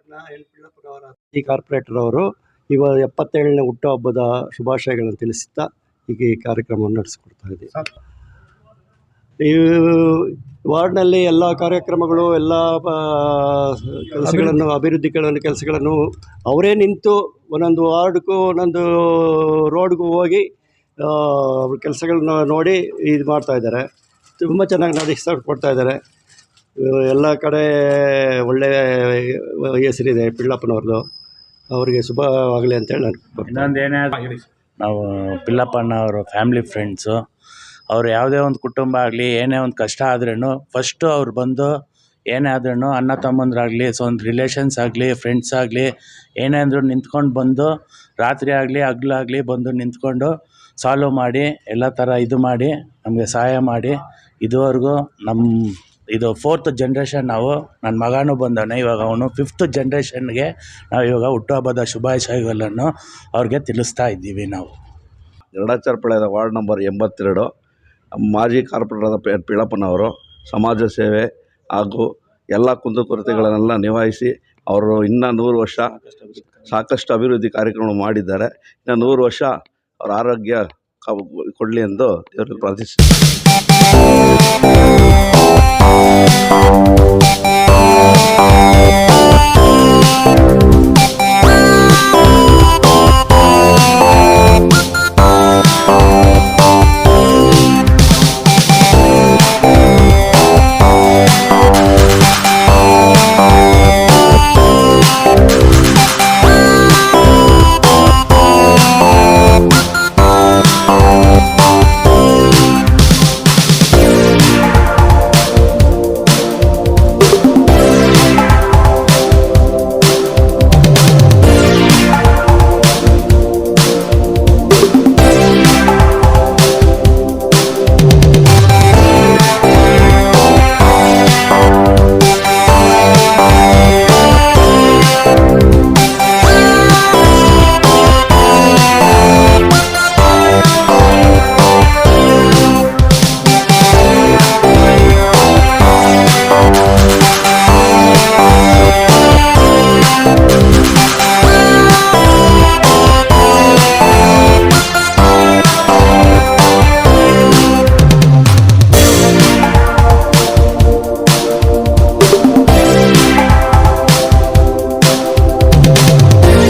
N ಪಿಳ್ಳಪ್ಪನವರ ಈ corporate ಅವರು 77ನೇ ಹುಟ್ಟುಹಬ್ಬದ ಶುಭಾಶಯಗಳನ್ನು ತಿಳಿಸುತ್ತಾ ಈಗ ಈ ಕಾರ್ಯಕ್ರಮವನ್ನು ನಡೆಸಿಕೊಡ್ತಾ ಇದ್ದೀವಿ. ಈ ವಾರ್ಡ್ನಲ್ಲಿ ಎಲ್ಲ ಕಾರ್ಯಕ್ರಮಗಳು ಎಲ್ಲ ಕೆಲಸಗಳನ್ನು ಕೆಲಸಗಳನ್ನು ಅವರೇ ನಿಂತು ಒಂದೊಂದು ವಾರ್ಡ್ಗೂ ಒಂದೊಂದು ರೋಡ್ಗೂ ಹೋಗಿ ಕೆಲಸಗಳನ್ನ ನೋಡಿ ಇದು ಮಾಡ್ತಾಯಿದ್ದಾರೆ. ತುಂಬ ಚೆನ್ನಾಗಿ ನಡೆಸಿಕೊಡ್ತಾ ಇದ್ದಾರೆ. ಎಲ್ಲ ಕಡೆ ಒಳ್ಳೆಯ ಹೆಸರಿದೆ ಪಿಳ್ಳಪ್ಪನವ್ರದ್ದು. ಅವರಿಗೆ ಶುಭವಾಗಲಿ ಅಂತೇಳಿ ಇನ್ನೊಂದೇನೇ ನಾವು ಪಿಳ್ಳಪ್ಪಣ್ಣ ಅವರು ಫ್ಯಾಮಿಲಿ ಫ್ರೆಂಡ್ಸು. ಅವರು ಯಾವುದೇ ಒಂದು ಕುಟುಂಬ ಆಗಲಿ ಏನೇ ಒಂದು ಕಷ್ಟ ಆದ್ರೂ ಫಸ್ಟು ಅವ್ರು ಬಂದು ಏನೇ ಆದ್ರೂ ಅಣ್ಣ ತಮ್ಮಂದ್ರಾಗಲಿ ಒಂದು ರಿಲೇಷನ್ಸ್ ಆಗಲಿ ಫ್ರೆಂಡ್ಸ್ ಆಗಲಿ ಏನೇ ಅಂದರೂ ನಿಂತ್ಕೊಂಡು ಬಂದು ರಾತ್ರಿ ಆಗಲಿ ಹಗ್ಲಾಗಲಿ ಬಂದು ನಿಂತ್ಕೊಂಡು ಸಾಲ್ವ್ ಮಾಡಿ ಎಲ್ಲ ಥರ ಇದು ಮಾಡಿ ನಮಗೆ ಸಹಾಯ ಮಾಡಿ ಇದುವರೆಗೂ ಇದು 4th ಜನ್ರೇಷನ್. ನಾವು ನನ್ನ ಮಗನೂ ಬಂದವನೇ, ಇವಾಗ ಅವನು 5th ಜನ್ರೇಷನ್ಗೆ ನಾವು ಇವಾಗ ಹುಟ್ಟುಹಬ್ಬದ ಶುಭಾಶಯಗಳನ್ನು ಅವ್ರಿಗೆ ತಿಳಿಸ್ತಾ ಇದ್ದೀವಿ. ನಾವು ಗರುಡಾಚಾರ್ಪಾಳ್ಯದ ವಾರ್ಡ್ ನಂಬರ್ 82 ಮಾಜಿ ಕಾರ್ಪೊರೇಟರ್ ಪಿಳ್ಳಪ್ಪನವರು ಸಮಾಜ ಸೇವೆ ಹಾಗೂ ಎಲ್ಲ ಕುಂದುಕೊರತೆಗಳನ್ನೆಲ್ಲ ನಿಭಾಯಿಸಿ ಅವರು ಇನ್ನೂ 100 ವರ್ಷ ಸಾಕಷ್ಟು ಅಭಿವೃದ್ಧಿ ಕಾರ್ಯಕ್ರಮ ಮಾಡಿದ್ದಾರೆ. ಇನ್ನು 100 ವರ್ಷ ಅವರ ಆರೋಗ್ಯ ಕೊಡಲಿ ಎಂದು ದೇವರಲ್ಲಿ ಪ್ರಾರ್ಥಿಸುತ್ತಾರೆ.